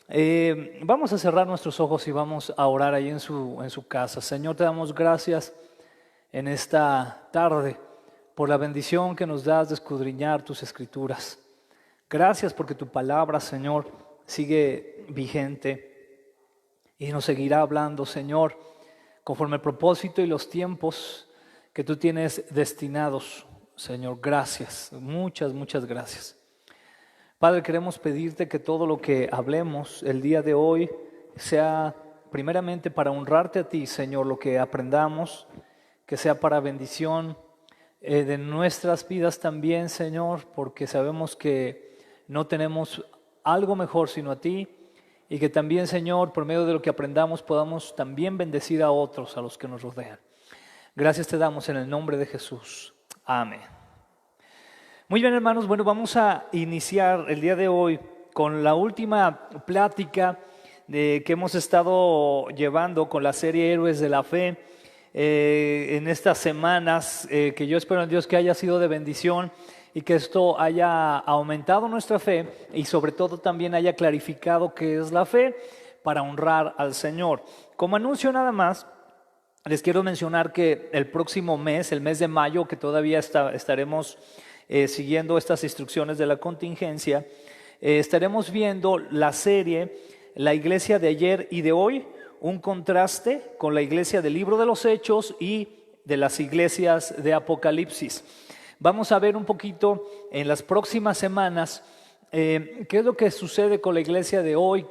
Vamos a cerrar nuestros ojos y vamos a orar ahí en su casa. Señor, te damos gracias en esta tarde por la bendición que nos das de escudriñar tus escrituras. Gracias porque tu palabra, Señor, sigue vigente y nos seguirá hablando, Señor, conforme el propósito y los tiempos que tú tienes destinados. Señor, gracias, muchas gracias. Padre, queremos pedirte que todo lo que hablemos el día de hoy sea primeramente para honrarte a ti, Señor, lo que aprendamos, que sea para bendición de nuestras vidas también, Señor, porque sabemos que no tenemos algo mejor sino a ti, y que también, Señor, por medio de lo que aprendamos podamos también bendecir a otros, a los que nos rodean. Gracias te damos en el nombre de Jesús. Amén. Muy bien, hermanos, bueno, vamos a iniciar el día de hoy con la última plática que hemos estado llevando con la serie Héroes de la Fe en estas semanas, que yo espero en Dios que haya sido de bendición y que esto haya aumentado nuestra fe y sobre todo también haya clarificado qué es la fe para honrar al Señor. Como anuncio nada más, les quiero mencionar que el próximo mes, el mes de mayo, que todavía estaremos siguiendo estas instrucciones de la contingencia, estaremos viendo la serie La Iglesia de ayer y de hoy, un contraste con la iglesia del libro de los Hechos y de las iglesias de Apocalipsis. Vamos a ver un poquito en las próximas semanas qué es lo que sucede con la iglesia de hoy,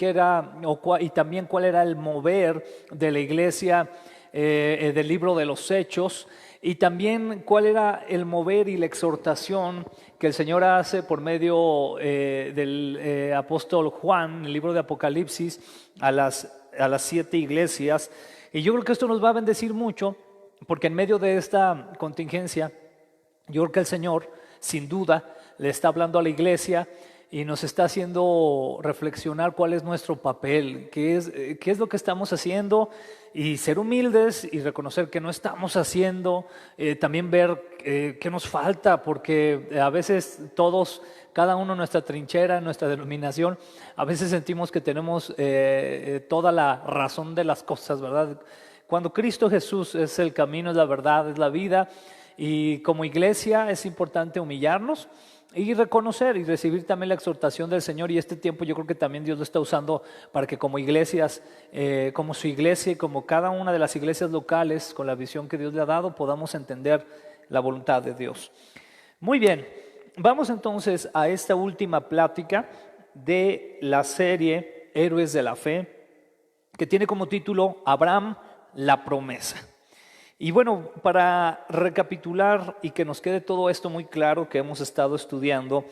y también cuál era el mover de la iglesia del libro de los Hechos, y también cuál era el mover y la exhortación que el Señor hace por medio del apóstol Juan, el libro de Apocalipsis, a las 7 iglesias. Y yo creo que esto nos va a bendecir mucho, porque en medio de esta contingencia, yo creo que el Señor, sin duda, le está hablando a la iglesia y nos está haciendo reflexionar cuál es nuestro papel, qué es lo que estamos haciendo, y ser humildes y reconocer que no estamos haciendo, también ver qué nos falta, porque a veces todos, cada uno en nuestra trinchera, en nuestra denominación, a veces sentimos que tenemos toda la razón de las cosas, ¿verdad? Cuando Cristo Jesús es el camino, es la verdad, es la vida, y como iglesia es importante humillarnos y reconocer y recibir también la exhortación del Señor. Y este tiempo yo creo que también Dios lo está usando para que como iglesias, como su iglesia y como cada una de las iglesias locales, con la visión que Dios le ha dado, podamos entender la voluntad de Dios. Muy bien, vamos entonces a esta última plática de la serie Héroes de la Fe, que tiene como título Abraham, la promesa. Y bueno, para recapitular y que nos quede todo esto muy claro que hemos estado estudiando,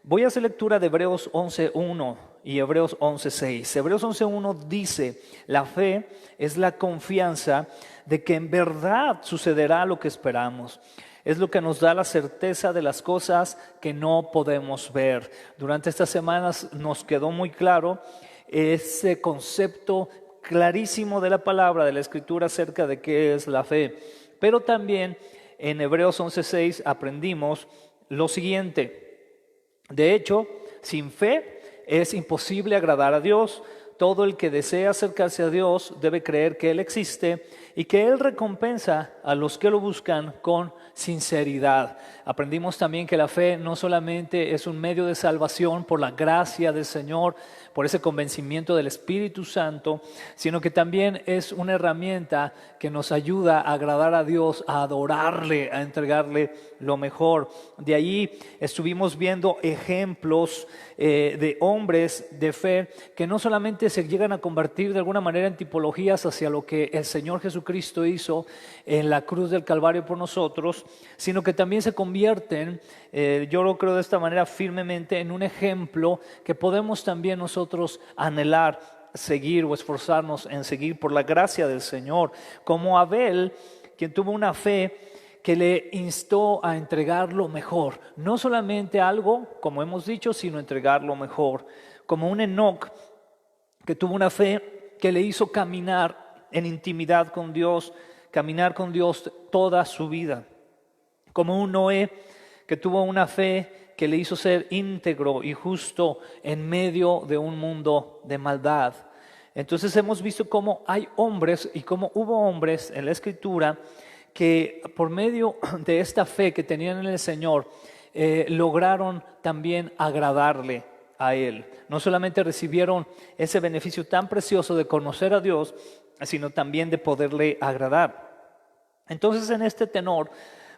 voy a hacer lectura de Hebreos 11.1 y Hebreos 11.6. Hebreos 11.1 dice: la fe es la confianza de que en verdad sucederá lo que esperamos. Es lo que nos da la certeza de las cosas que no podemos ver. Durante estas semanas nos quedó muy claro ese concepto clarísimo de la palabra, de la escritura acerca de qué es la fe. Pero también en Hebreos 11.6 aprendimos lo siguiente: de hecho, sin fe es imposible agradar a Dios. Todo el que desea acercarse a Dios debe creer que Él existe y que Él recompensa a los que lo buscan con sinceridad. Aprendimos también que la fe no solamente es un medio de salvación por la gracia del Señor, por ese convencimiento del Espíritu Santo, sino que también es una herramienta que nos ayuda a agradar a Dios, a adorarle, a entregarle lo mejor. De ahí estuvimos viendo ejemplos de hombres de fe que no solamente se llegan a convertir de alguna manera en tipologías hacia lo que el Señor Jesucristo hizo en la cruz del Calvario por nosotros, sino que también se convierten, yo lo creo de esta manera firmemente, en un ejemplo que podemos también nosotros anhelar, seguir o esforzarnos en seguir por la gracia del Señor, como Abel, quien tuvo una fe que le instó a entregar lo mejor, no solamente algo, como hemos dicho, sino entregar lo mejor, como un Enoc que tuvo una fe que le hizo caminar en intimidad con Dios, caminar con Dios toda su vida, como un Noé que tuvo una fe que le hizo ser íntegro y justo en medio de un mundo de maldad. Entonces hemos visto cómo hay hombres y cómo hubo hombres en la Escritura que por medio de esta fe que tenían en el Señor lograron también agradarle a Él. No solamente recibieron ese beneficio tan precioso de conocer a Dios, sino también de poderle agradar. Entonces, en este tenor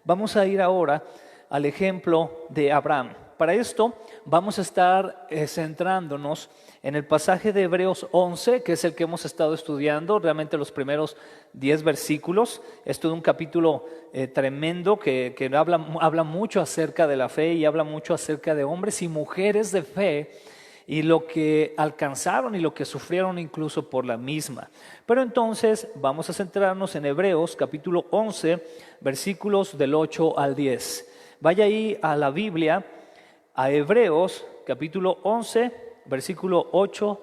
vamos a ir ahora al ejemplo de Abraham. Para esto vamos a estar centrándonos en el pasaje de Hebreos 11, que es el que hemos estado estudiando, realmente los primeros 10 versículos. Es todo un capítulo tremendo que habla mucho acerca de la fe y habla mucho acerca de hombres y mujeres de fe y lo que alcanzaron y lo que sufrieron incluso por la misma. Pero entonces vamos a centrarnos en Hebreos capítulo 11, versículos del 8 al 10. Vaya ahí a la Biblia, a Hebreos capítulo 11, versículo 8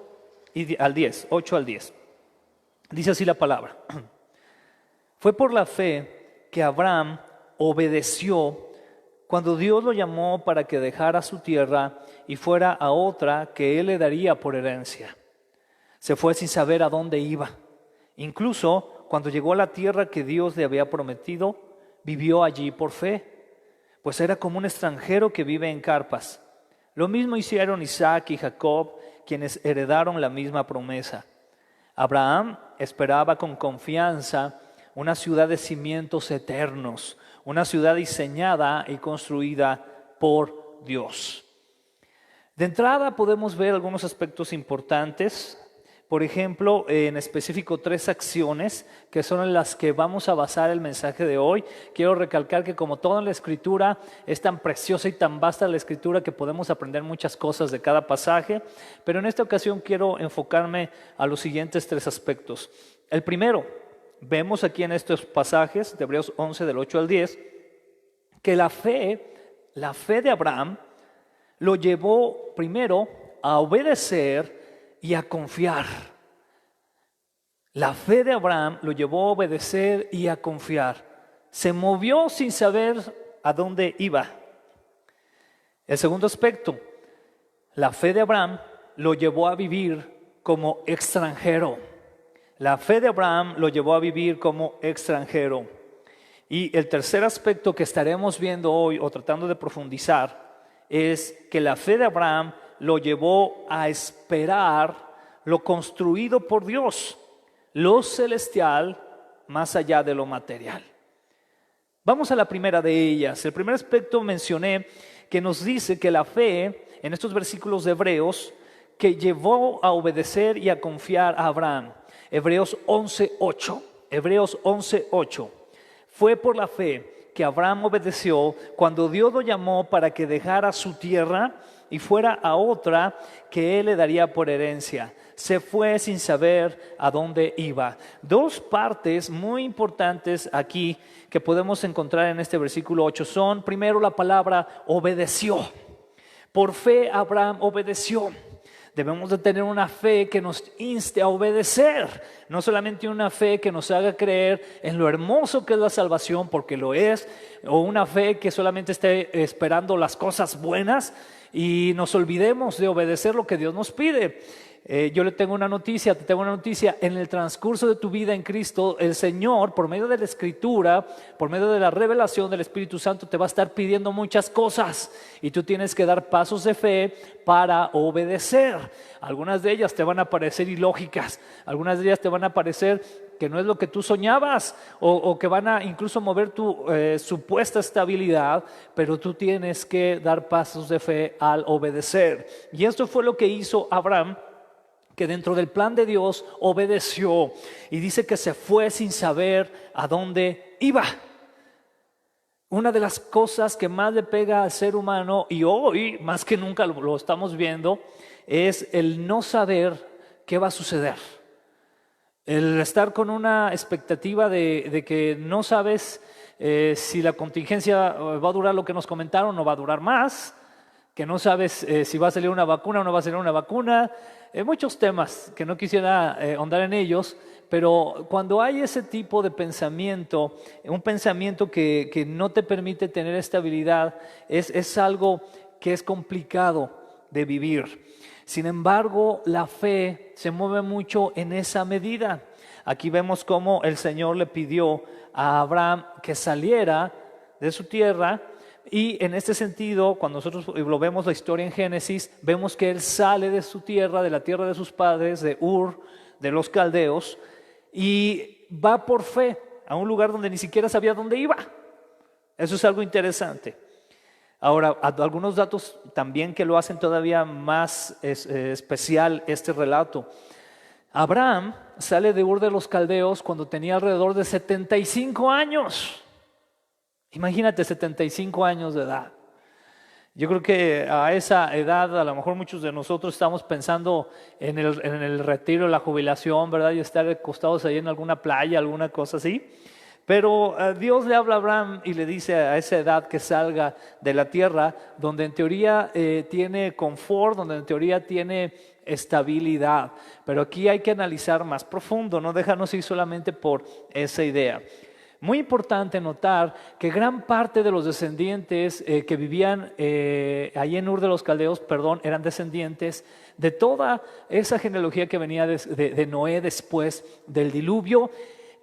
al 10. Dice así la palabra. Fue por la fe que Abraham obedeció cuando Dios lo llamó para que dejara su tierra y fuera a otra que él le daría por herencia. Se fue sin saber a dónde iba. Incluso cuando llegó a la tierra que Dios le había prometido, vivió allí por fe, pues era como un extranjero que vive en carpas. Lo mismo hicieron Isaac y Jacob, quienes heredaron la misma promesa. Abraham esperaba con confianza una ciudad de cimientos eternos, una ciudad diseñada y construida por Dios. De entrada podemos ver algunos aspectos importantes. Por ejemplo, en específico 3 acciones que son en las que vamos a basar el mensaje de hoy. Quiero recalcar que como toda la Escritura es tan preciosa y tan vasta la Escritura que podemos aprender muchas cosas de cada pasaje, pero en esta ocasión quiero enfocarme a los siguientes 3 aspectos. El primero, vemos aquí en estos pasajes de Hebreos 11 del 8 al 10, que la fe de Abraham lo llevó primero a obedecer y a confiar. La fe de Abraham lo llevó a obedecer y a confiar. Se movió sin saber a dónde iba. El segundo aspecto, la fe de Abraham lo llevó a vivir como extranjero. La fe de Abraham lo llevó a vivir como extranjero. Y el tercer aspecto que estaremos viendo hoy o tratando de profundizar es que la fe de Abraham lo llevó a esperar lo construido por Dios, lo celestial más allá de lo material. Vamos a la primera de ellas. El primer aspecto mencioné que nos dice que la fe en estos versículos de Hebreos que llevó a obedecer y a confiar a Abraham. Hebreos 11:8. Hebreos 11:8. Fue por la fe que Abraham obedeció cuando Dios lo llamó para que dejara su tierra y fuera a otra que él le daría por herencia. Se fue sin saber a dónde iba. 2 partes muy importantes aquí que podemos encontrar en este versículo 8 son, primero, la palabra obedeció. Por fe Abraham obedeció. Debemos de tener una fe que nos inste a obedecer, no solamente una fe que nos haga creer en lo hermoso que es la salvación, porque lo es, o una fe que solamente esté esperando las cosas buenas y nos olvidemos de obedecer lo que Dios nos pide. Yo te tengo una noticia, en el transcurso de tu vida en Cristo, el Señor, por medio de la Escritura, por medio de la revelación del Espíritu Santo, te va a estar pidiendo muchas cosas y tú tienes que dar pasos de fe para obedecer. Algunas de ellas te van a parecer ilógicas, algunas de ellas te van a parecer que no es lo que tú soñabas o que van a incluso mover tu supuesta estabilidad, pero tú tienes que dar pasos de fe al obedecer. Y esto fue lo que hizo Abraham, que dentro del plan de Dios obedeció y dice que se fue sin saber a dónde iba. Una de las cosas que más le pega al ser humano, y hoy más que nunca lo estamos viendo, es el no saber qué va a suceder. El estar con una expectativa de que no sabes si la contingencia va a durar lo que nos comentaron o va a durar más, que no sabes si va a salir una vacuna o no va a salir una vacuna. Muchos temas que no quisiera ahondar en ellos, pero cuando hay ese tipo de pensamiento, un pensamiento que no te permite tener estabilidad, es algo que es complicado de vivir. Sin embargo, la fe se mueve mucho en esa medida. Aquí vemos cómo el Señor le pidió a Abraham que saliera de su tierra, y en este sentido, cuando nosotros lo vemos la historia en Génesis, vemos que él sale de su tierra, de la tierra de sus padres, de Ur, de los caldeos, y va por fe a un lugar donde ni siquiera sabía dónde iba. Eso es algo interesante. Ahora, algunos datos también que lo hacen todavía más especial este relato. Abraham sale de Ur de los caldeos cuando tenía alrededor de 75 años. Imagínate, 75 años de edad. Yo creo que a esa edad a lo mejor muchos de nosotros estamos pensando en el retiro, la jubilación, ¿verdad? Y estar acostados ahí en alguna playa, alguna cosa así. Pero Dios le habla a Abraham y le dice a esa edad que salga de la tierra donde en teoría tiene confort, donde en teoría tiene estabilidad. Pero aquí hay que analizar más profundo, no dejarnos ir solamente por esa idea. Muy importante notar que gran parte de los descendientes que vivían allí en Ur de los Caldeos, eran descendientes de toda esa genealogía que venía de Noé después del diluvio.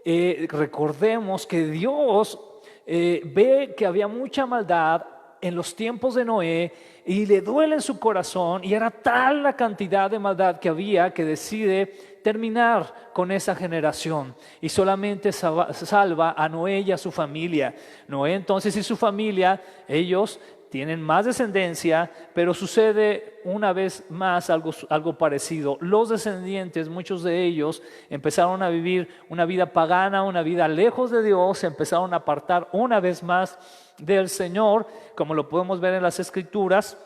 Recordemos que Dios ve que había mucha maldad en los tiempos de Noé y le duele en su corazón, y era tal la cantidad de maldad que había que decide terminar con esa generación y solamente salva a Noé y a su familia. Noé entonces y su familia, ellos tienen más descendencia, pero sucede una vez más algo parecido. Los descendientes, muchos de ellos, empezaron a vivir una vida pagana, una vida lejos de Dios, se empezaron a apartar una vez más del Señor, como lo podemos ver en las Escrituras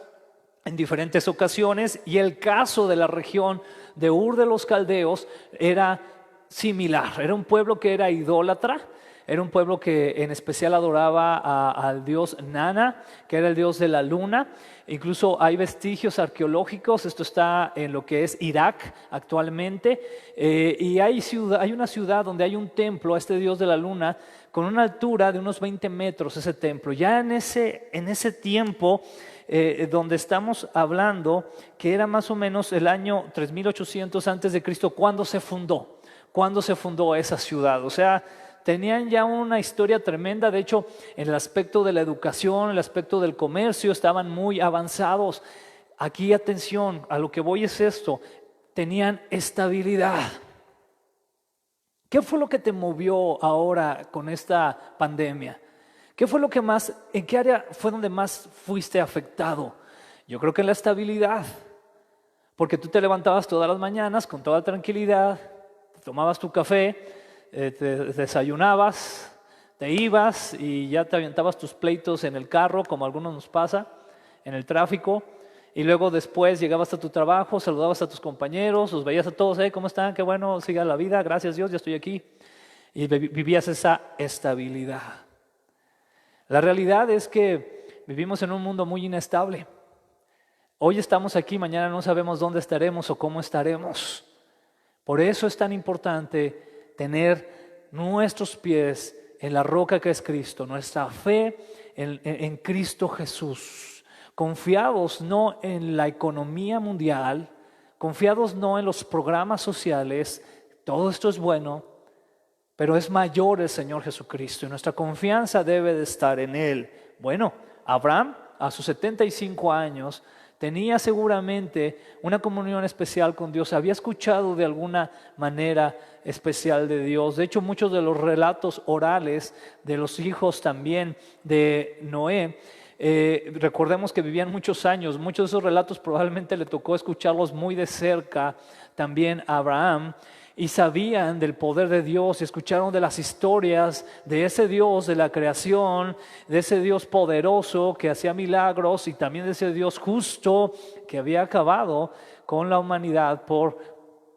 en diferentes ocasiones. Y el caso de la región de Ur de los Caldeos era similar. Era un pueblo que era idólatra. Era un pueblo que en especial adoraba al dios Nana, que era el dios de la luna. Incluso hay vestigios arqueológicos, esto está en lo que es Irak actualmente, y hay una ciudad donde hay un templo a este dios de la luna con una altura de unos 20 metros ese templo. Ya en ese tiempo donde estamos hablando, que era más o menos el año 3800 antes de Cristo, cuando se fundó esa ciudad. O sea, tenían ya una historia tremenda. De hecho, en el aspecto de la educación, el aspecto del comercio, estaban muy avanzados. Aquí, atención, a lo que voy es esto: tenían estabilidad. ¿Qué fue lo que te movió ahora con esta pandemia? ¿Qué fue en qué área fue donde más fuiste afectado? Yo creo que en la estabilidad, porque tú te levantabas todas las mañanas con toda tranquilidad, tomabas tu café, te desayunabas, te ibas y ya te aventabas tus pleitos en el carro, como a algunos nos pasa, en el tráfico, y luego después llegabas a tu trabajo, saludabas a tus compañeros, los veías a todos, ¿cómo están? Qué bueno, siga la vida, gracias Dios, ya estoy aquí. Y vivías esa estabilidad. La realidad es que vivimos en un mundo muy inestable. Hoy estamos aquí, mañana no sabemos dónde estaremos o cómo estaremos. Por eso es tan importante tener nuestros pies en la roca que es Cristo, nuestra fe en Cristo Jesús, confiados no en la economía mundial, confiados no en los programas sociales. Todo esto es bueno, pero es mayor el Señor Jesucristo y nuestra confianza debe de estar en Él. Bueno, Abraham a sus 75 años tenía seguramente una comunión especial con Dios, había escuchado de alguna manera especial de Dios. De hecho, muchos de los relatos orales de los hijos también de Noé, recordemos que vivían muchos años, muchos de esos relatos probablemente le tocó escucharlos muy de cerca también a Abraham, y sabían del poder de Dios y escucharon de las historias de ese Dios de la creación, de ese Dios poderoso que hacía milagros y también de ese Dios justo que había acabado con la humanidad por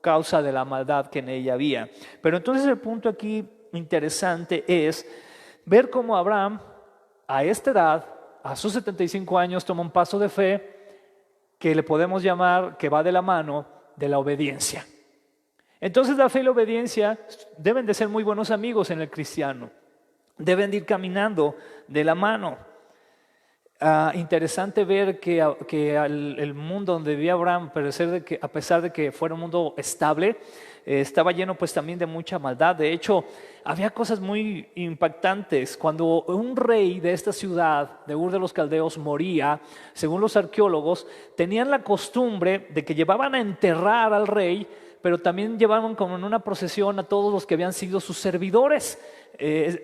causa de la maldad que en ella había. Pero entonces el punto aquí interesante es ver cómo Abraham a esta edad, a sus 75 años, toma un paso de fe que le podemos llamar que va de la mano de la obediencia. Entonces la fe y la obediencia deben de ser muy buenos amigos en el cristiano, deben de ir caminando de la mano. Interesante ver que el mundo donde vivía Abraham, a pesar de que fuera un mundo estable, estaba lleno pues también de mucha maldad. De hecho, había cosas muy impactantes. Cuando un rey de esta ciudad, de Ur de los Caldeos, moría, según los arqueólogos, tenían la costumbre de que llevaban a enterrar al rey, pero también llevaban como en una procesión a todos los que habían sido sus servidores.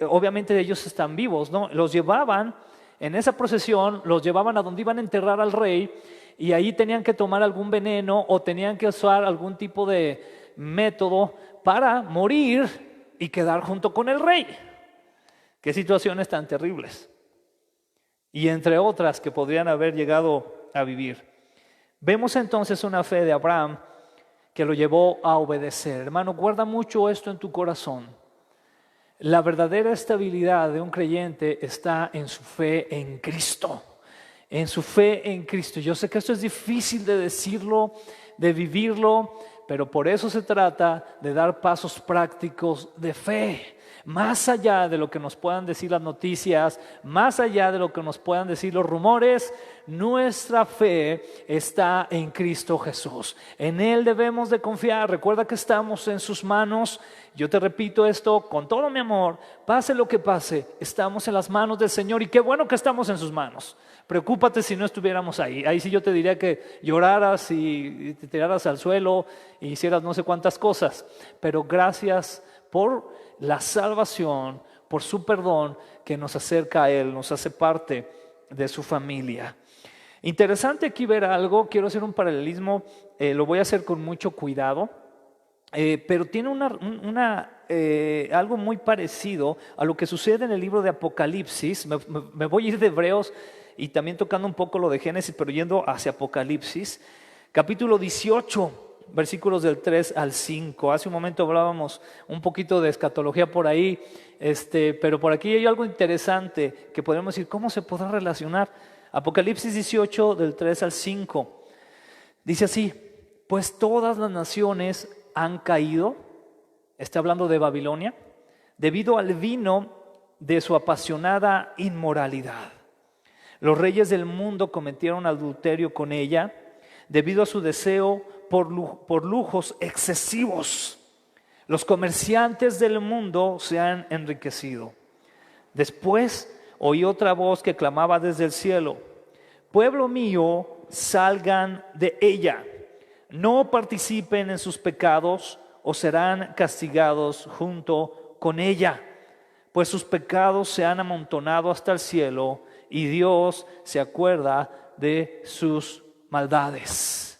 Obviamente ellos están vivos, ¿no? Los llevaban en esa procesión, los llevaban a donde iban a enterrar al rey, y ahí tenían que tomar algún veneno o tenían que usar algún tipo de método para morir y quedar junto con el rey. Qué situaciones tan terribles. Y entre otras que podrían haber llegado a vivir. Vemos entonces una fe de Abraham que lo llevó a obedecer. Hermano, guarda mucho esto en tu corazón. La verdadera estabilidad de un creyente está en su fe en Cristo. En su fe en Cristo. Yo sé que esto es difícil de decirlo, de vivirlo, pero por eso se trata de dar pasos prácticos de fe. Más allá de lo que nos puedan decir las noticias, más allá de lo que nos puedan decir los rumores, nuestra fe está en Cristo Jesús. En Él debemos de confiar. Recuerda que estamos en sus manos. Yo te repito esto con todo mi amor. Pase lo que pase, estamos en las manos del Señor, y qué bueno que estamos en sus manos. Preocúpate si no estuviéramos ahí. Ahí sí yo te diría que lloraras y te tiraras al suelo y hicieras no sé cuántas cosas. Pero gracias por la salvación, por su perdón que nos acerca a Él, nos hace parte de su familia. Interesante aquí ver algo. Quiero hacer un paralelismo, lo voy a hacer con mucho cuidado, pero tiene algo muy parecido a lo que sucede en el libro de Apocalipsis. Me voy a ir de Hebreos y también tocando un poco lo de Génesis, pero yendo hacia Apocalipsis, capítulo 18. Versículos del 3 al 5. Hace un momento hablábamos un poquito de escatología por ahí, pero por aquí hay algo interesante que podemos decir, ¿cómo se podrá relacionar? Apocalipsis 18 del 3 al 5. Dice así: pues todas las naciones han caído, está hablando de Babilonia, debido al vino de su apasionada inmoralidad. Los reyes del mundo cometieron adulterio con ella, debido a su deseo por lujos excesivos. Los comerciantes del mundo se han enriquecido. Después oí otra voz que clamaba desde el cielo: pueblo mío, salgan de ella, no participen en sus pecados o serán castigados junto con ella, pues sus pecados se han amontonado hasta el cielo y Dios se acuerda de sus maldades.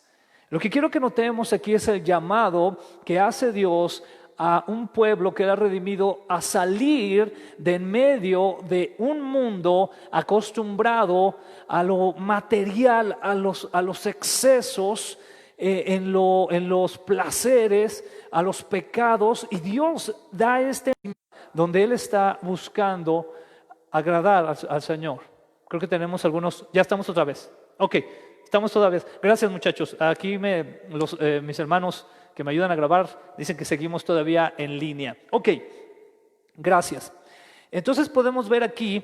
Lo que quiero que notemos aquí es el llamado que hace Dios a un pueblo que era redimido a salir de en medio de un mundo acostumbrado a lo material, a los excesos, en los placeres, a los pecados, y Dios da donde Él está buscando agradar al Señor. Creo que tenemos algunos, ya estamos otra vez. Ok. Estamos toda vez. Gracias, muchachos. Aquí mis hermanos que me ayudan a grabar dicen que seguimos todavía en línea. Ok, gracias. Entonces podemos ver aquí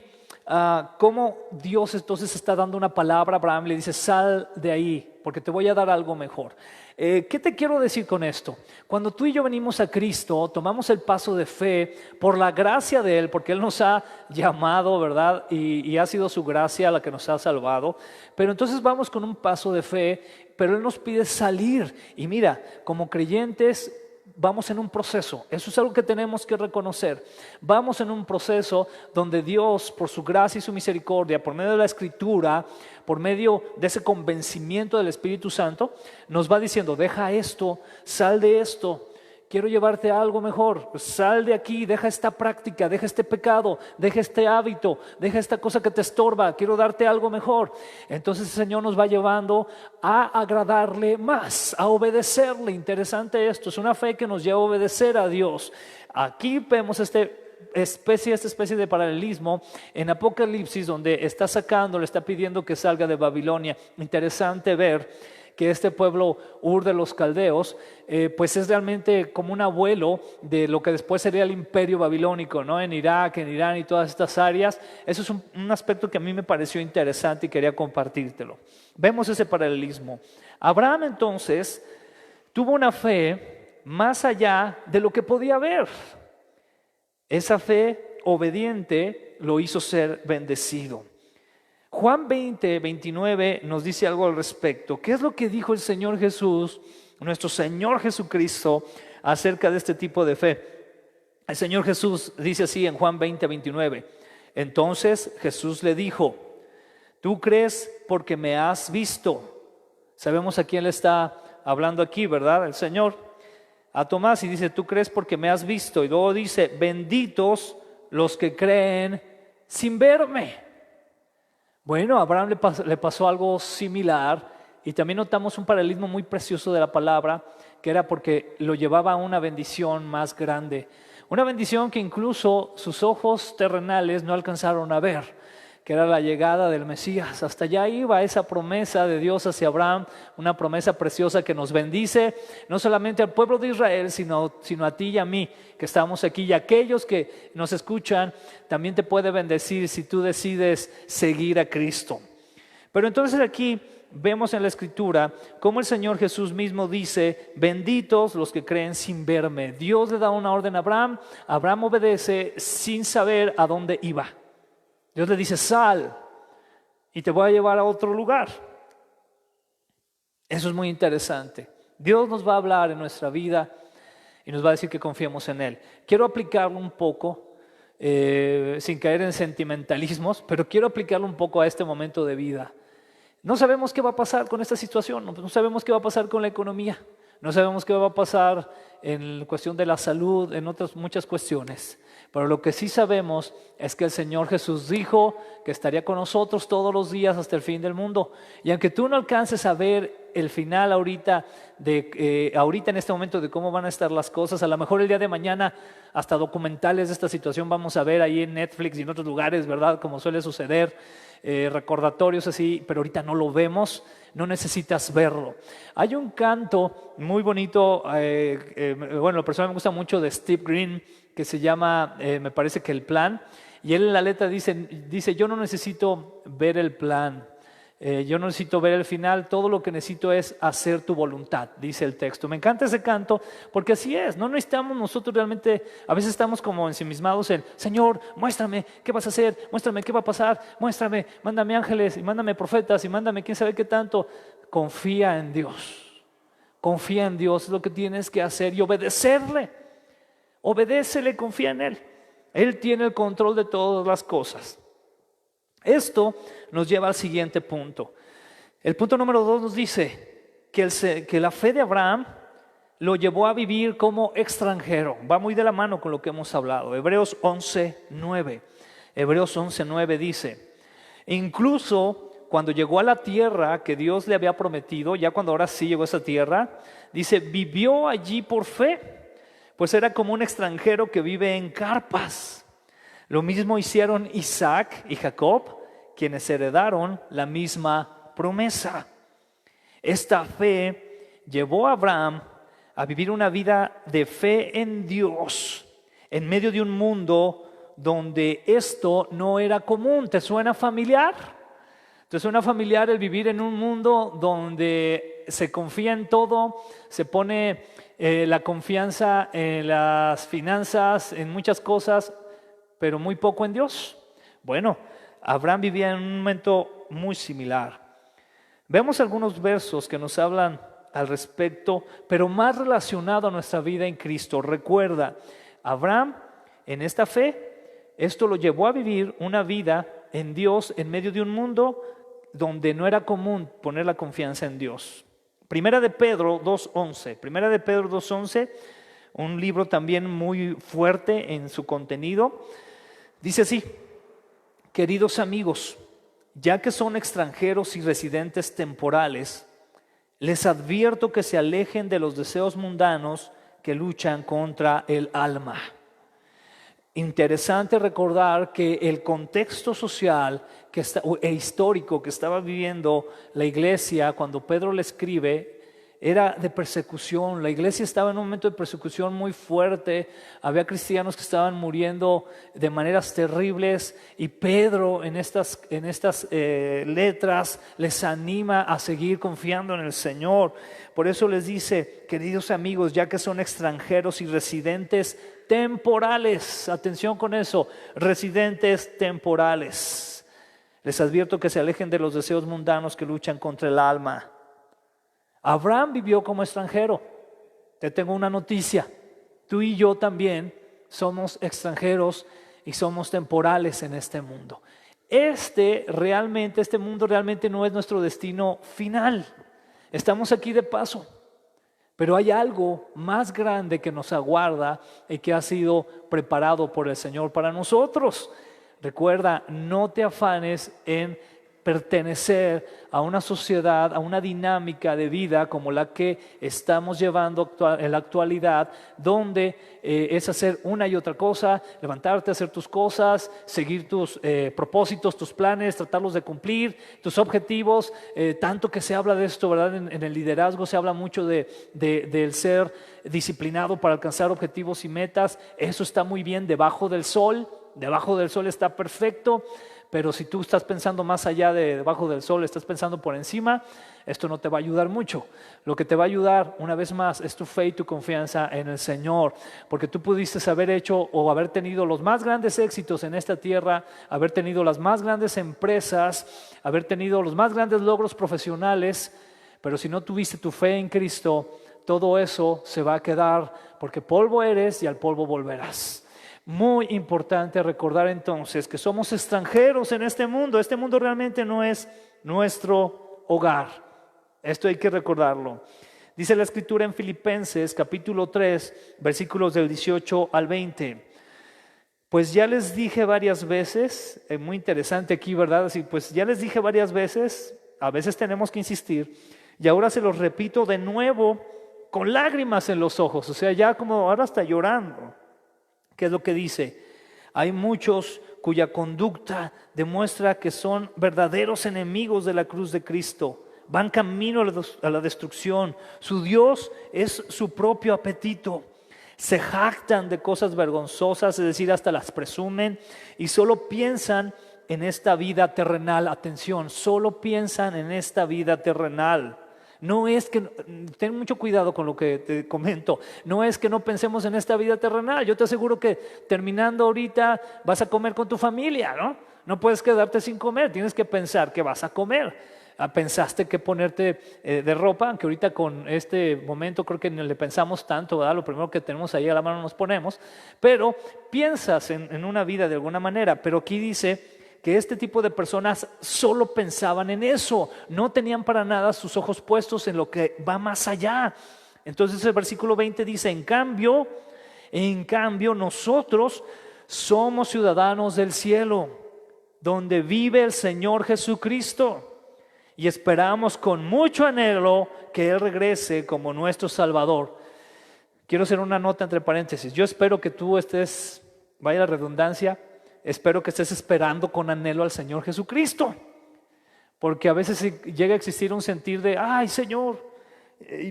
cómo Dios entonces está dando una palabra a Abraham. Le dice: sal de ahí porque te voy a dar algo mejor. ¿Qué te quiero decir con esto? Cuando tú y yo venimos a Cristo, tomamos el paso de fe por la gracia de Él, porque Él nos ha llamado, ¿verdad? Y ha sido su gracia la que nos ha salvado. Pero entonces vamos con un paso de fe, pero Él nos pide salir. Y mira, como creyentes vamos en un proceso. Eso es algo que tenemos que reconocer. Vamos en un proceso donde Dios, por su gracia y su misericordia, por medio de la Escritura, por medio de ese convencimiento del Espíritu Santo, nos va diciendo: deja esto, sal de esto, quiero llevarte a algo mejor, sal de aquí, deja esta práctica, deja este pecado, deja este hábito, deja esta cosa que te estorba, quiero darte algo mejor. Entonces el Señor nos va llevando a agradarle más, a obedecerle. Interesante esto, es una fe que nos lleva a obedecer a Dios. Aquí vemos esta especie de paralelismo en Apocalipsis, donde le está pidiendo que salga de Babilonia. Interesante ver que este pueblo Ur de los Caldeos, pues es realmente como un abuelo de lo que después sería el imperio babilónico, ¿no? En Irak, en Irán y todas estas áreas. Eso es un aspecto que a mí me pareció interesante y quería compartírtelo. Vemos ese paralelismo. Abraham entonces tuvo una fe más allá de lo que podía ver. Esa fe obediente lo hizo ser bendecido. Juan 20:29 nos dice algo al respecto. ¿Qué es lo que dijo el Señor Jesús, nuestro Señor Jesucristo, acerca de este tipo de fe? El Señor Jesús dice así en Juan 20:29. Entonces Jesús le dijo: tú crees porque me has visto. Sabemos a quién le está hablando aquí, ¿verdad? El Señor a Tomás, y dice: tú crees porque me has visto. Y luego dice: benditos los que creen sin verme. Bueno, a Abraham le pasó algo similar, y también notamos un paralelismo muy precioso de la palabra, que era porque lo llevaba a una bendición más grande, una bendición que incluso sus ojos terrenales no alcanzaron a ver, que era la llegada del Mesías. Hasta allá iba esa promesa de Dios hacia Abraham, una promesa preciosa que nos bendice, no solamente al pueblo de Israel, sino a ti y a mí, que estamos aquí, y aquellos que nos escuchan, también te puede bendecir si tú decides seguir a Cristo. Pero entonces aquí vemos en la Escritura cómo el Señor Jesús mismo dice: benditos los que creen sin verme. Dios le da una orden a Abraham, Abraham obedece sin saber a dónde iba. Dios le dice: sal y te voy a llevar a otro lugar. Eso es muy interesante. Dios nos va a hablar en nuestra vida y nos va a decir que confiemos en Él. Quiero aplicarlo un poco, sin caer en sentimentalismos, pero quiero aplicarlo un poco a este momento de vida. No sabemos qué va a pasar con esta situación, no sabemos qué va a pasar con la economía, no sabemos qué va a pasar en cuestión de la salud, en otras muchas cuestiones. Pero lo que sí sabemos es que el Señor Jesús dijo que estaría con nosotros todos los días hasta el fin del mundo. Y aunque tú no alcances a ver el final ahorita en este momento de cómo van a estar las cosas, a lo mejor el día de mañana hasta documentales de esta situación vamos a ver ahí en Netflix y en otros lugares, ¿verdad? Como suele suceder, recordatorios así, pero ahorita no lo vemos. No necesitas verlo. Hay un canto muy bonito, bueno, la persona me gusta mucho, de Steve Green, que se llama, me parece que El Plan, y él en la letra dice: yo no necesito ver el plan, yo no necesito ver el final, todo lo que necesito es hacer tu voluntad, dice el texto. Me encanta ese canto porque así es, no necesitamos nosotros realmente, a veces estamos como ensimismados en: Señor, muéstrame qué vas a hacer, muéstrame qué va a pasar, muéstrame, mándame ángeles y mándame profetas y mándame quién sabe qué tanto. Confía en Dios, es lo que tienes que hacer, y obedecerle. Obedécele, confía en Él. Él tiene el control de todas las cosas. Esto nos lleva al siguiente punto. El punto número 2 nos dice que la fe de Abraham lo llevó a vivir como extranjero. Va muy de la mano con lo que hemos hablado. Hebreos 11:9 dice: incluso cuando llegó a la tierra que Dios le había prometido, ya cuando ahora sí llegó a esa tierra, dice, vivió allí por fe, pues era como un extranjero que vive en carpas. Lo mismo hicieron Isaac y Jacob, quienes heredaron la misma promesa. Esta fe llevó a Abraham a vivir una vida de fe en Dios, en medio de un mundo donde esto no era común. ¿Te suena familiar? ¿Te suena familiar el vivir en un mundo donde se confía en todo, se pone la confianza en las finanzas, en muchas cosas, pero muy poco en Dios? Bueno, Abraham vivía en un momento muy similar. Vemos algunos versos que nos hablan al respecto, pero más relacionado a nuestra vida en Cristo. Recuerda, Abraham en esta fe, esto lo llevó a vivir una vida en Dios en medio de un mundo donde no era común poner la confianza en Dios. Primera de Pedro 2:11, un libro también muy fuerte en su contenido, dice así: queridos amigos, ya que son extranjeros y residentes temporales, les advierto que se alejen de los deseos mundanos que luchan contra el alma. interesante recordar que el contexto social e histórico que estaba viviendo la iglesia cuando Pedro le escribe era de persecución. La iglesia estaba en un momento de persecución muy fuerte. Había cristianos que estaban muriendo de maneras terribles y Pedro en estas letras les anima a seguir confiando en el Señor. Por eso les dice: queridos amigos, ya que son extranjeros y residentes temporales, atención con eso, residentes temporales, les advierto que se alejen de los deseos mundanos que luchan contra el alma. Abraham vivió como extranjero. Te tengo una noticia: tú y yo también somos extranjeros y somos temporales en este mundo. Este mundo realmente no es nuestro destino final. Estamos aquí de paso, pero hay algo más grande que nos aguarda y que ha sido preparado por el Señor para nosotros. Recuerda, no te afanes en pertenecer a una sociedad, a una dinámica de vida como la que estamos llevando en la actualidad, donde es hacer una y otra cosa, levantarte, hacer tus cosas, seguir tus propósitos, tus planes, tratarlos de cumplir, tus objetivos. Tanto que se habla de esto, ¿verdad? En el liderazgo se habla mucho del ser disciplinado para alcanzar objetivos y metas. Eso está muy bien debajo del sol está perfecto. Pero si tú estás pensando más allá de debajo del sol, estás pensando por encima, esto no te va a ayudar mucho. Lo que te va a ayudar, una vez más, es tu fe y tu confianza en el Señor. Porque tú pudiste haber hecho o haber tenido los más grandes éxitos en esta tierra, haber tenido las más grandes empresas, haber tenido los más grandes logros profesionales, pero si no tuviste tu fe en Cristo, todo eso se va a quedar, porque polvo eres y al polvo volverás. Muy importante recordar entonces que somos extranjeros en este mundo. Este mundo realmente no es nuestro hogar. Esto hay que recordarlo. Dice la Escritura en Filipenses capítulo 3, versículos del 18 al 20. Pues ya les dije varias veces, muy interesante aquí, ¿verdad? Así, pues ya les dije varias veces, a veces tenemos que insistir, y ahora se los repito de nuevo con lágrimas en los ojos, o sea, ya como ahora está llorando. ¿Qué es lo que dice? Hay muchos cuya conducta demuestra que son verdaderos enemigos de la cruz de Cristo. Van camino a la destrucción. Su Dios es su propio apetito. Se jactan de cosas vergonzosas, es decir, hasta las presumen, y solo piensan en esta vida terrenal. Atención, solo piensan en esta vida terrenal. No es que, ten mucho cuidado con lo que te comento, no es que no pensemos en esta vida terrenal. Yo te aseguro que terminando ahorita vas a comer con tu familia, ¿no? No puedes quedarte sin comer, tienes que pensar que vas a comer. Pensaste que ponerte de ropa, aunque ahorita con este momento creo que no le pensamos tanto, ¿verdad? Lo primero que tenemos ahí a la mano nos ponemos, pero piensas en una vida de alguna manera. Pero aquí dice que este tipo de personas solo pensaban en eso, no tenían para nada sus ojos puestos en lo que va más allá. Entonces el versículo 20 dice: en cambio nosotros somos ciudadanos del cielo, donde vive el Señor Jesucristo, y esperamos con mucho anhelo que Él regrese como nuestro Salvador. Quiero hacer una nota entre paréntesis. Yo espero que tú estés, vaya la redundancia, espero que estés esperando con anhelo al Señor Jesucristo, porque a veces llega a existir un sentir de: ay Señor,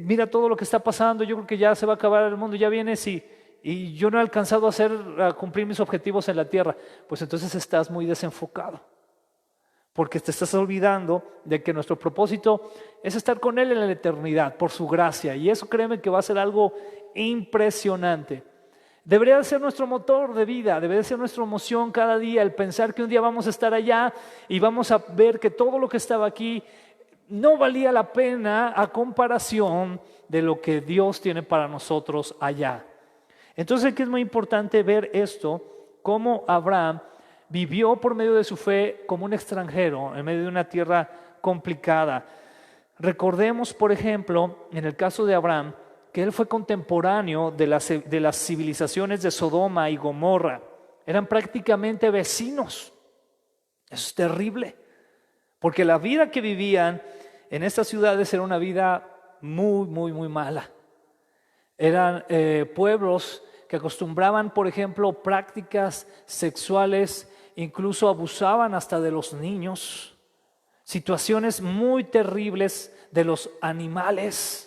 mira todo lo que está pasando, yo creo que ya se va a acabar el mundo, ya vienes y yo no he alcanzado a cumplir mis objetivos en la tierra. Pues entonces estás muy desenfocado, porque te estás olvidando de que nuestro propósito es estar con Él en la eternidad por su gracia, y eso créeme que va a ser algo impresionante. Debería ser nuestro motor de vida, debería ser nuestra emoción cada día, el pensar que un día vamos a estar allá y vamos a ver que todo lo que estaba aquí no valía la pena a comparación de lo que Dios tiene para nosotros allá. Entonces aquí es muy importante ver esto, cómo Abraham vivió por medio de su fe como un extranjero en medio de una tierra complicada. Recordemos, por ejemplo, en el caso de Abraham, que él fue contemporáneo de las civilizaciones de Sodoma y Gomorra. Eran prácticamente vecinos. Eso es terrible, porque la vida que vivían en estas ciudades era una vida muy, muy, muy mala. Eran pueblos que acostumbraban, por ejemplo, prácticas sexuales, incluso abusaban hasta de los niños, situaciones muy terribles de los animales.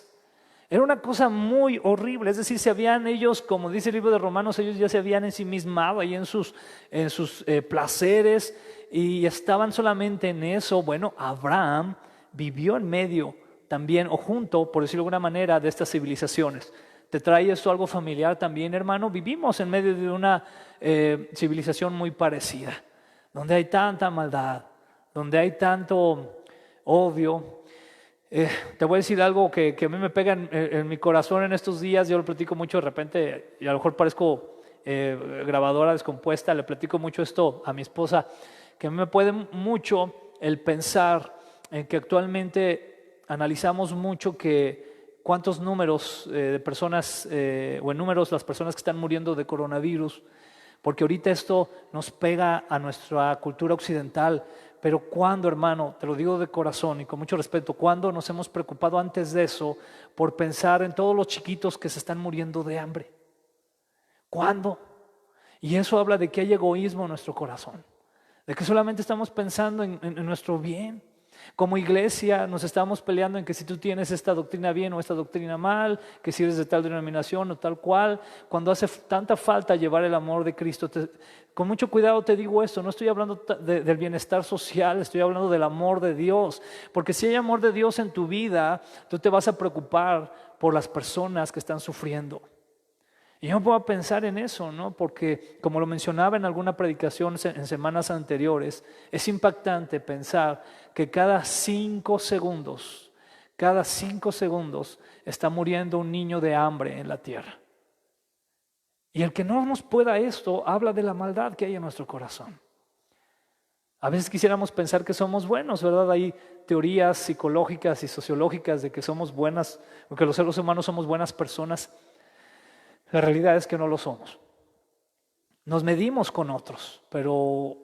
Era una cosa muy horrible, es decir, se habían ellos, como dice el libro de Romanos, ellos ya se habían ensimismado ahí en sus placeres y estaban solamente en eso. Bueno, Abraham vivió en medio también, o junto, por decirlo de alguna manera, de estas civilizaciones. ¿Te trae esto algo familiar también, hermano? Vivimos en medio de una civilización muy parecida, donde hay tanta maldad, donde hay tanto odio. Te voy a decir algo que a mí me pega en mi corazón en estos días. Yo lo platico mucho de repente, y a lo mejor parezco grabadora descompuesta. Le platico mucho esto a mi esposa, que a mí me puede mucho el pensar en que actualmente analizamos mucho que cuántos números de personas, o en números las personas que están muriendo de coronavirus, porque ahorita esto nos pega a nuestra cultura occidental. Pero ¿cuándo, hermano? Te lo digo de corazón y con mucho respeto, ¿cuándo nos hemos preocupado antes de eso por pensar en todos los chiquitos que se están muriendo de hambre? ¿Cuándo? Y eso habla de que hay egoísmo en nuestro corazón, de que solamente estamos pensando en nuestro bien. Como iglesia nos estamos peleando en que si tú tienes esta doctrina bien o esta doctrina mal, que si eres de tal denominación o tal cual, cuando hace tanta falta llevar el amor de Cristo. Con mucho cuidado te digo esto, no estoy hablando del bienestar social, estoy hablando del amor de Dios, porque si hay amor de Dios en tu vida, tú te vas a preocupar por las personas que están sufriendo. Y yo me puedo pensar en eso, ¿no? Porque como lo mencionaba en alguna predicación en semanas anteriores, es impactante pensar que cada 5 segundos está muriendo un niño de hambre en la tierra. Y el que no nos pueda esto habla de la maldad que hay en nuestro corazón. A veces quisiéramos pensar que somos buenos, ¿verdad? Hay teorías psicológicas y sociológicas de que somos buenas, o que los seres humanos somos buenas personas. La realidad es que no lo somos. Nos medimos con otros, pero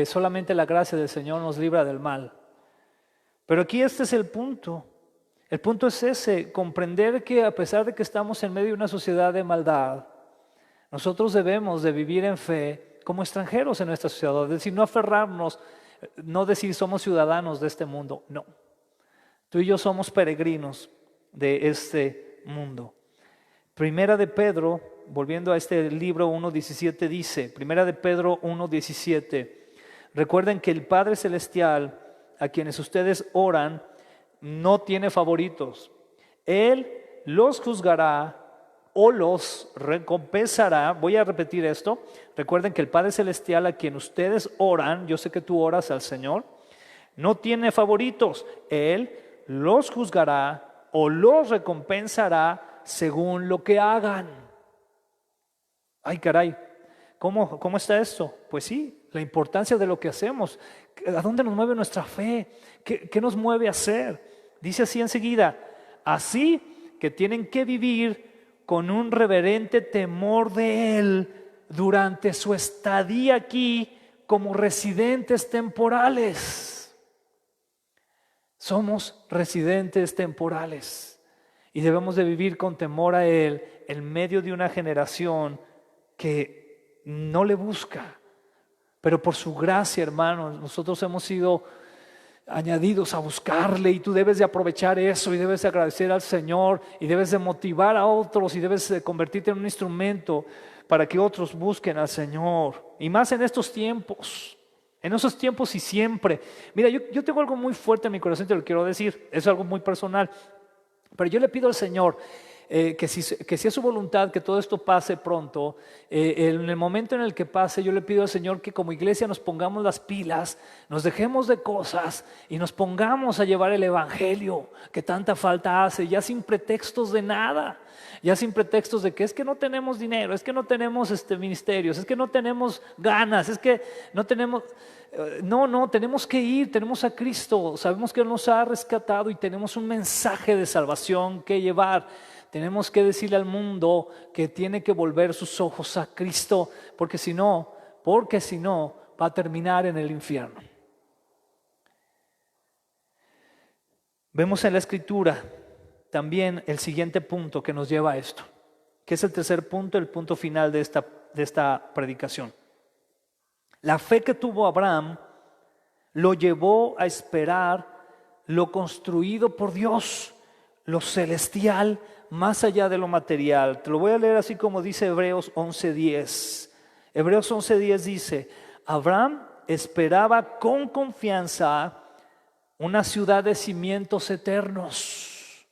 solamente la gracia del Señor nos libra del mal. Pero aquí este es el punto. El punto es ese, comprender que a pesar de que estamos en medio de una sociedad de maldad, nosotros debemos de vivir en fe como extranjeros en nuestra sociedad. Es decir, no aferrarnos, no decir somos ciudadanos de este mundo. No, tú y yo somos peregrinos de este mundo. Primera de Pedro, volviendo a este libro 1:17 dice, Primera de Pedro 1:17, recuerden que el Padre Celestial, a quienes ustedes oran, no tiene favoritos. Él los juzgará o los recompensará. Voy a repetir esto. Recuerden que el Padre Celestial, a quien ustedes oran, yo sé que tú oras al Señor, no tiene favoritos. Él los juzgará o los recompensará según lo que hagan. Ay, caray, ¿cómo está esto? Pues sí, la importancia de lo que hacemos. ¿A dónde nos mueve nuestra fe? ¿Qué nos mueve a hacer? Dice así enseguida, así que tienen que vivir con un reverente temor de Él durante su estadía aquí como residentes temporales. Somos residentes temporales. Y debemos de vivir con temor a Él en medio de una generación que no le busca. Pero por su gracia, hermanos, nosotros hemos sido añadidos a buscarle y tú debes de aprovechar eso y debes de agradecer al Señor y debes de motivar a otros y debes de convertirte en un instrumento para que otros busquen al Señor. Y más en estos tiempos. En esos tiempos y siempre. Mira, yo tengo algo muy fuerte en mi corazón, te lo quiero decir. Es algo muy personal. Pero yo le pido al Señor que si es su voluntad que todo esto pase pronto, en el momento en el que pase, yo le pido al Señor que como iglesia nos pongamos las pilas, nos dejemos de cosas y nos pongamos a llevar el evangelio que tanta falta hace, ya sin pretextos de nada, ya sin pretextos de que es que no tenemos dinero, es que no tenemos ministerios, es que no tenemos ganas, es que no tenemos... No, tenemos que ir, tenemos a Cristo, sabemos que Él nos ha rescatado y tenemos un mensaje de salvación que llevar. Tenemos que decirle al mundo que tiene que volver sus ojos a Cristo, porque si no va a terminar en el infierno. Vemos en la Escritura también el siguiente punto que nos lleva a esto. que es el tercer punto, el punto final de esta predicación. La fe que tuvo Abraham lo llevó a esperar lo construido por Dios, lo celestial, más allá de lo material. Te lo voy a leer así como dice Hebreos 11:10. Hebreos 11:10 dice: Abraham esperaba con confianza una ciudad de cimientos eternos,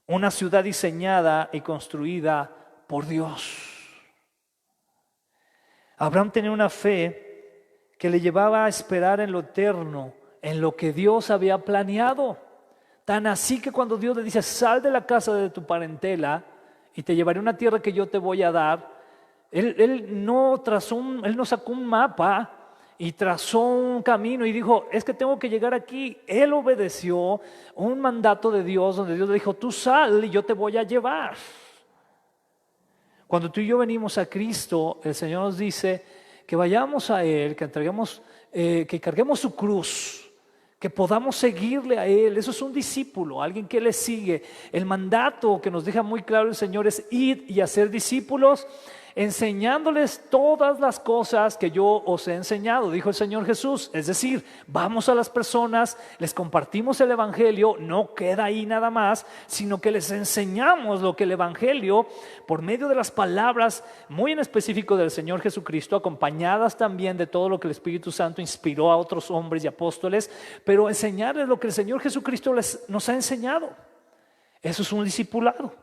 una ciudad diseñada y construida por Dios. Abraham tenía una fe que le llevaba a esperar en lo eterno, en lo que Dios había planeado. Tan así que cuando Dios le dice: sal de la casa de tu parentela y te llevaré a una tierra que yo te voy a dar, él no sacó un mapa y trazó un camino y dijo: es que tengo que llegar aquí. Él obedeció un mandato de Dios, donde Dios le dijo: tú sal y yo te voy a llevar. Cuando tú y yo venimos a Cristo, el Señor nos dice que vayamos a Él, que carguemos su cruz, que podamos seguirle a Él. Eso es un discípulo, alguien que le sigue. El mandato que nos deja muy claro el Señor es ir y hacer discípulos, enseñándoles todas las cosas que yo os he enseñado, dijo el Señor Jesús. Es decir, vamos a las personas, les compartimos el evangelio, no queda ahí nada más, sino que les enseñamos lo que el evangelio, por medio de las palabras muy en específico del Señor Jesucristo, acompañadas también de todo lo que el Espíritu Santo inspiró a otros hombres y apóstoles, pero enseñarles lo que el Señor Jesucristo nos ha enseñado. Eso es un discipulado.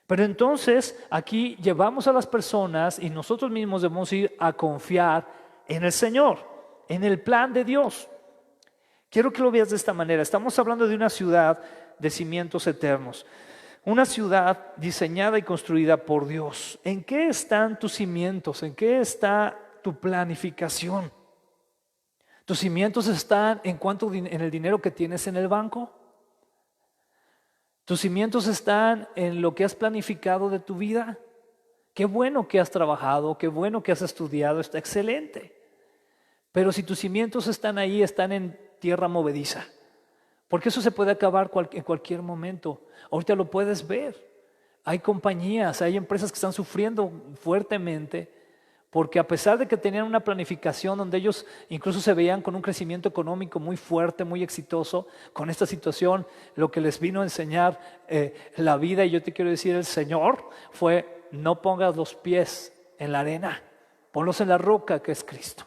Pero entonces aquí llevamos a las personas y nosotros mismos debemos ir a confiar en el Señor, en el plan de Dios. Quiero que lo veas de esta manera. Estamos hablando de una ciudad de cimientos eternos, una ciudad diseñada y construida por Dios. ¿En qué están tus cimientos? ¿En qué está tu planificación? ¿Tus cimientos están en el dinero que tienes en el banco? ¿Tus cimientos están en lo que has planificado de tu vida? Qué bueno que has trabajado, qué bueno que has estudiado, está excelente. Pero si tus cimientos están ahí, están en tierra movediza, porque eso se puede acabar en cualquier momento. Ahorita lo puedes ver. Hay compañías, hay empresas que están sufriendo fuertemente porque a pesar de que tenían una planificación donde ellos incluso se veían con un crecimiento económico muy fuerte, muy exitoso, con esta situación lo que les vino a enseñar la vida, y yo te quiero decir, el Señor, fue: no pongas los pies en la arena, ponlos en la roca que es Cristo.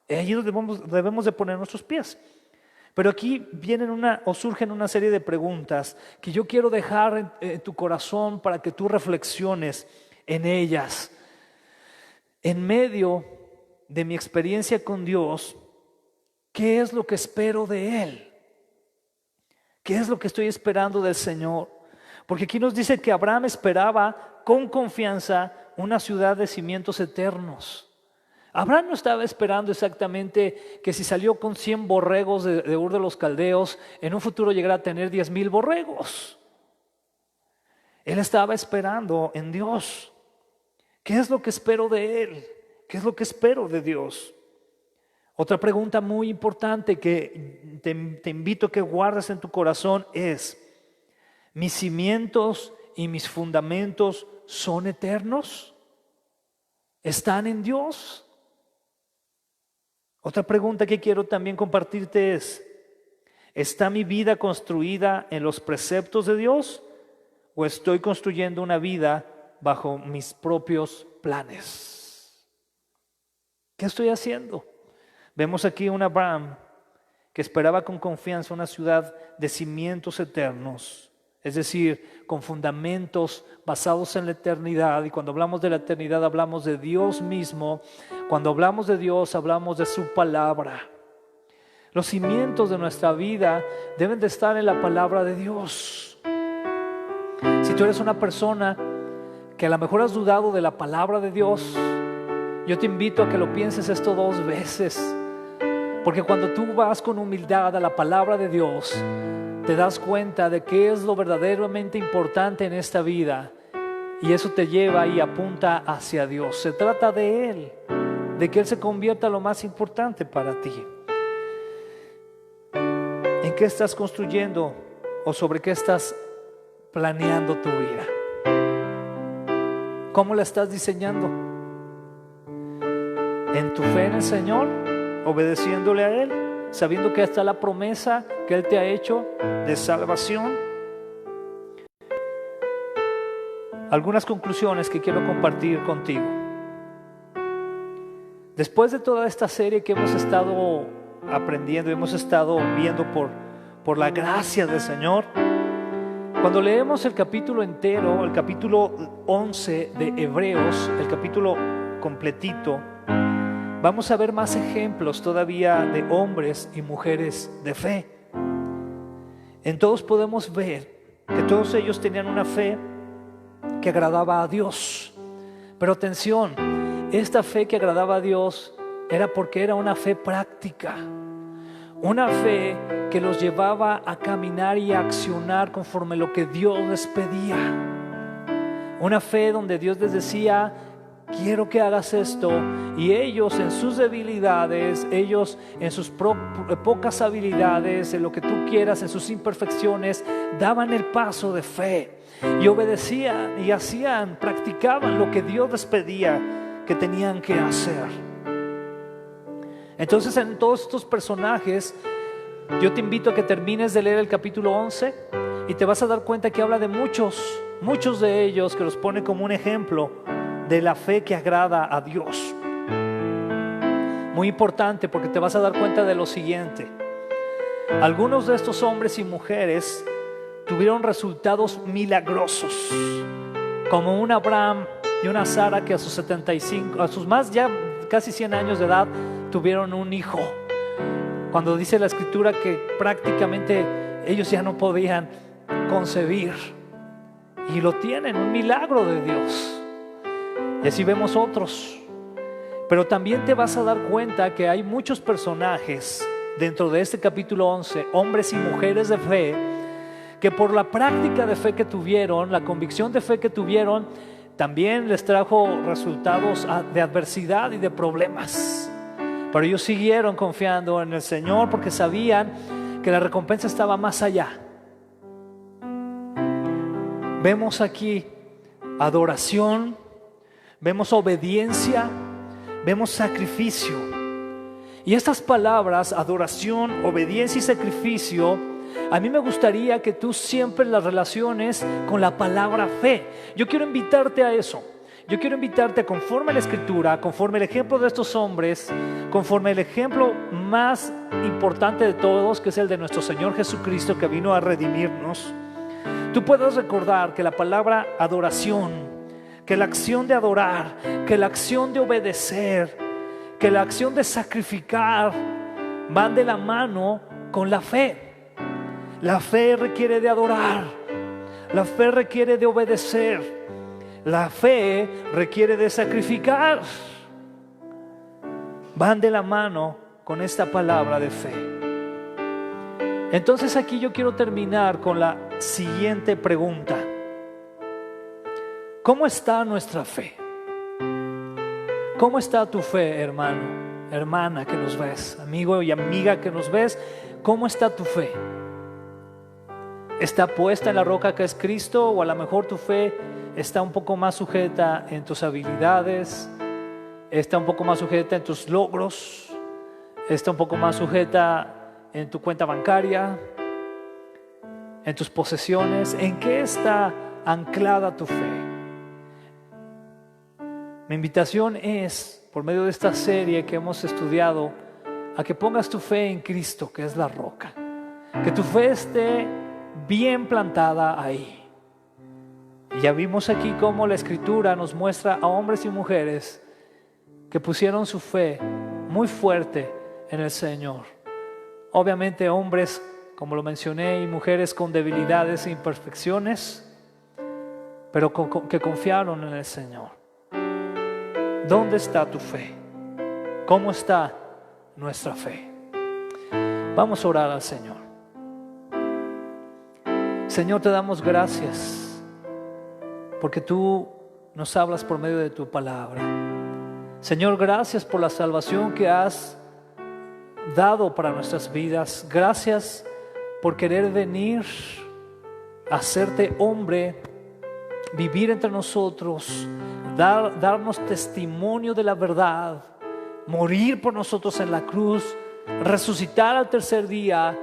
Allí debemos de poner nuestros pies. Pero aquí surgen una serie de preguntas que yo quiero dejar en tu corazón para que tú reflexiones en ellas. En medio de mi experiencia con Dios, ¿qué es lo que espero de Él? ¿Qué es lo que estoy esperando del Señor? Porque aquí nos dice que Abraham esperaba con confianza una ciudad de cimientos eternos. Abraham no estaba esperando exactamente que si salió con 100 borregos de Ur de los Caldeos, en un futuro llegara a tener 10,000 borregos. Él estaba esperando en Dios. ¿Qué es lo que espero de Él? ¿Qué es lo que espero de Dios? Otra pregunta muy importante que te invito a que guardes en tu corazón es: ¿mis cimientos y mis fundamentos son eternos? ¿Están en Dios? Otra pregunta que quiero también compartirte es: ¿está mi vida construida en los preceptos de Dios o estoy construyendo una vida bajo mis propios planes? ¿Qué estoy haciendo? Vemos aquí un Abraham que esperaba con confianza una ciudad de cimientos eternos, es decir, con fundamentos basados en la eternidad. Y cuando hablamos de la eternidad hablamos de Dios mismo. Cuando hablamos de Dios hablamos de su palabra. Los cimientos de nuestra vida deben de estar en la palabra de Dios. Si tú eres una persona que a lo mejor has dudado de la palabra de Dios, yo te invito a que lo pienses esto 2 veces, porque cuando tú vas con humildad a la palabra de Dios, te das cuenta de qué es lo verdaderamente importante en esta vida, y eso te lleva y apunta hacia Dios. Se trata de Él, de que Él se convierta en lo más importante para ti. ¿En qué estás construyendo o sobre qué estás planeando tu vida? ¿Cómo la estás diseñando? ¿En tu fe en el Señor? ¿Obedeciéndole a Él? ¿Sabiendo que está la promesa que Él te ha hecho de salvación? Algunas conclusiones que quiero compartir contigo. Después de toda esta serie que hemos estado aprendiendo, hemos estado viendo por la gracia del Señor, cuando leemos el capítulo entero, el capítulo 11 de Hebreos, el capítulo completito, vamos a ver más ejemplos todavía de hombres y mujeres de fe. En todos podemos ver que todos ellos tenían una fe que agradaba a Dios. Pero atención, esta fe que agradaba a Dios era porque era una fe práctica, una fe que los llevaba a caminar y a accionar conforme lo que Dios les pedía. Una fe donde Dios les decía: quiero que hagas esto, y ellos en sus debilidades, ellos en sus pocas habilidades, en lo que tú quieras, en sus imperfecciones, daban el paso de fe y obedecían y hacían, practicaban lo que Dios les pedía que tenían que hacer. Entonces, en todos estos personajes, yo te invito a que termines de leer el capítulo 11 y te vas a dar cuenta que habla de muchos de ellos, que los pone como un ejemplo de la fe que agrada a Dios. Muy importante, porque te vas a dar cuenta de lo siguiente: algunos de estos hombres y mujeres tuvieron resultados milagrosos, como un Abraham y una Sara que a sus 75, a sus más ya casi 100 años de edad, tuvieron un hijo, cuando dice la escritura que prácticamente ellos ya no podían concebir, y lo tienen, un milagro de Dios. Y así vemos otros. Pero también te vas a dar cuenta que hay muchos personajes dentro de este capítulo 11, hombres y mujeres de fe, que por la práctica de fe que tuvieron, la convicción de fe que tuvieron, también les trajo resultados de adversidad y de problemas. Pero ellos siguieron confiando en el Señor porque sabían que la recompensa estaba más allá. Vemos aquí adoración, vemos obediencia, vemos sacrificio. Y estas palabras, adoración, obediencia y sacrificio, a mí me gustaría que tú siempre las relaciones con la palabra fe. Yo quiero invitarte a eso. Yo quiero invitarte a, conforme a la Escritura, conforme el ejemplo de estos hombres, conforme el ejemplo más importante de todos, que es el de nuestro Señor Jesucristo, que vino a redimirnos, tú puedas recordar que la palabra adoración, que la acción de adorar, que la acción de obedecer, que la acción de sacrificar van de la mano con la fe. La fe requiere de adorar, la fe requiere de obedecer, la fe requiere de sacrificar. Van de la mano con esta palabra de fe. Entonces aquí yo quiero terminar con la siguiente pregunta: ¿cómo está nuestra fe? ¿Cómo está tu fe, hermano, hermana que nos ves, amigo y amiga que nos ves? ¿Cómo está tu fe? ¿Está puesta en la roca que es Cristo? O a lo mejor tu fe está un poco más sujeta en tus habilidades, está un poco más sujeta en tus logros, está un poco más sujeta en tu cuenta bancaria, en tus posesiones. ¿En qué está anclada tu fe? Mi invitación es, por medio de esta serie que hemos estudiado, a que pongas tu fe en Cristo, que es la roca. Que tu fe esté bien plantada ahí. Y ya vimos aquí cómo la Escritura nos muestra a hombres y mujeres que pusieron su fe muy fuerte en el Señor. Obviamente hombres, como lo mencioné, y mujeres con debilidades e imperfecciones, pero que confiaron en el Señor. ¿Dónde está tu fe? ¿Cómo está nuestra fe? Vamos a orar al Señor. Señor, te damos gracias porque tú nos hablas por medio de tu palabra. Señor, gracias por la salvación que has dado para nuestras vidas. Gracias por querer venir a hacerte hombre vivir entre nosotros, darnos testimonio de la verdad, morir por nosotros en la cruz, resucitar al tercer día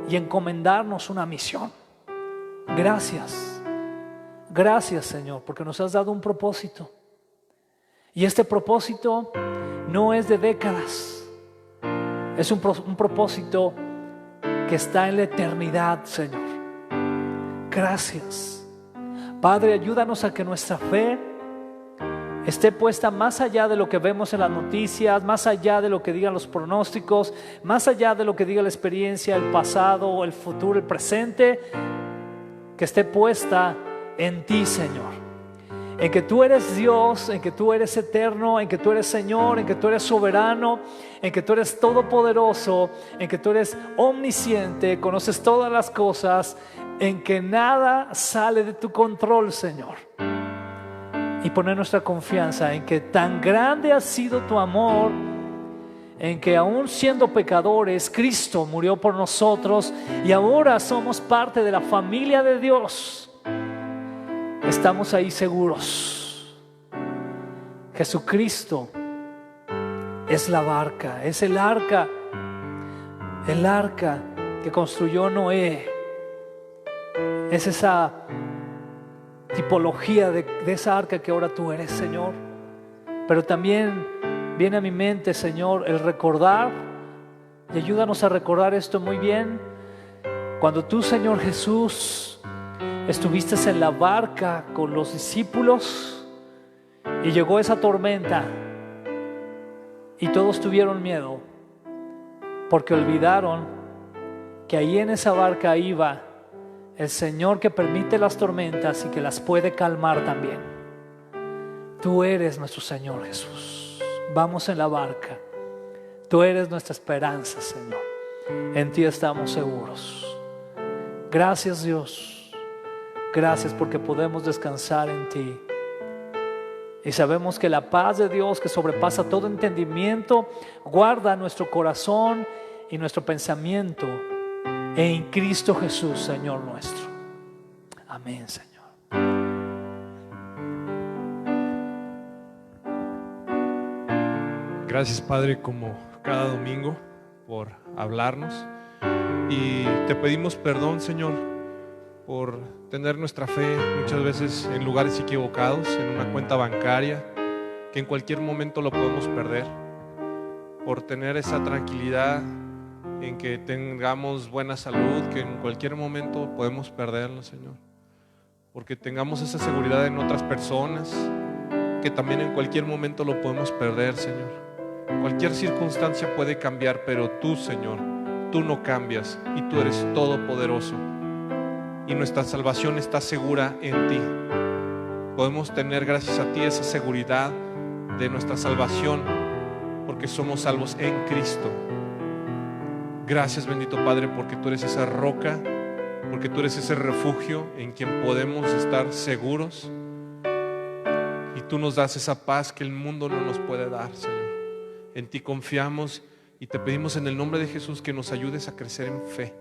y encomendarnos una misión. Gracias, gracias Señor, porque nos has dado un propósito. Y este propósito no es de décadas, es un propósito que está en la eternidad, Señor. Gracias. Padre, ayúdanos a que nuestra fe esté puesta más allá de lo que vemos en las noticias, más allá de lo que digan los pronósticos, más allá de lo que diga la experiencia, el pasado, el futuro, el presente, que esté puesta en ti, Señor. En que tú eres Dios, en que tú eres eterno, en que tú eres Señor, en que tú eres soberano, en que tú eres todopoderoso, en que tú eres omnisciente, conoces todas las cosas, en que nada sale de tu control, Señor. Y poner nuestra confianza en que tan grande ha sido tu amor, en que aún siendo pecadores, Cristo murió por nosotros y ahora somos parte de la familia de Dios. Estamos ahí seguros. Jesucristo es la barca, es el arca que construyó Noé. Es esa tipología de esa arca que ahora tú eres, Señor. Pero también viene a mi mente, Señor, el recordar, y ayúdanos a recordar esto muy bien. Cuando tú, Señor Jesús, estuviste en la barca con los discípulos y llegó esa tormenta y todos tuvieron miedo porque olvidaron que ahí en esa barca iba el Señor que permite las tormentas y que las puede calmar también. Tú eres nuestro Señor Jesús. Vamos en la barca. Tú eres nuestra esperanza, Señor. En ti estamos seguros. Gracias, Dios. Gracias porque podemos descansar en ti. Y sabemos que la paz de Dios, que sobrepasa todo entendimiento, guarda nuestro corazón y nuestro pensamiento en Cristo Jesús, Señor nuestro. Amén, Señor. Gracias, Padre, como cada domingo, por hablarnos. Y te pedimos perdón, Señor, por tener nuestra fe muchas veces en lugares equivocados, en una cuenta bancaria, que en cualquier momento lo podemos perder, por tener esa tranquilidad en que tengamos buena salud, que en cualquier momento podemos perderlo, Señor, porque tengamos esa seguridad en otras personas, que también en cualquier momento lo podemos perder, Señor. Cualquier circunstancia puede cambiar, pero tú, Señor, tú no cambias y tú eres todopoderoso. Y nuestra salvación está segura en ti. Podemos tener gracias a ti esa seguridad de nuestra salvación porque somos salvos en Cristo. Gracias, bendito Padre, porque tú eres esa roca, porque tú eres ese refugio en quien podemos estar seguros y tú nos das esa paz que el mundo no nos puede dar, Señor. En ti confiamos y te pedimos en el nombre de Jesús que nos ayudes a crecer en fe,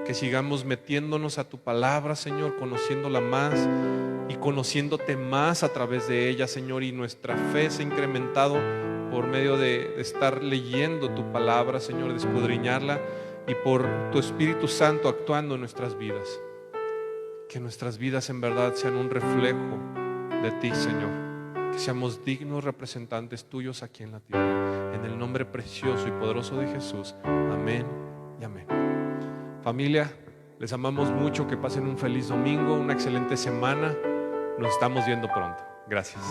que sigamos metiéndonos a tu palabra, Señor, conociéndola más y conociéndote más a través de ella, Señor, y nuestra fe se ha incrementado por medio de estar leyendo tu palabra, Señor, de escudriñarla y por tu Espíritu Santo actuando en nuestras vidas. Que nuestras vidas en verdad sean un reflejo de ti, Señor, que seamos dignos representantes tuyos aquí en la tierra, en el nombre precioso y poderoso de Jesús. Amén y amén. Familia, les amamos mucho, que pasen un feliz domingo, una excelente semana. Nos estamos viendo pronto. Gracias.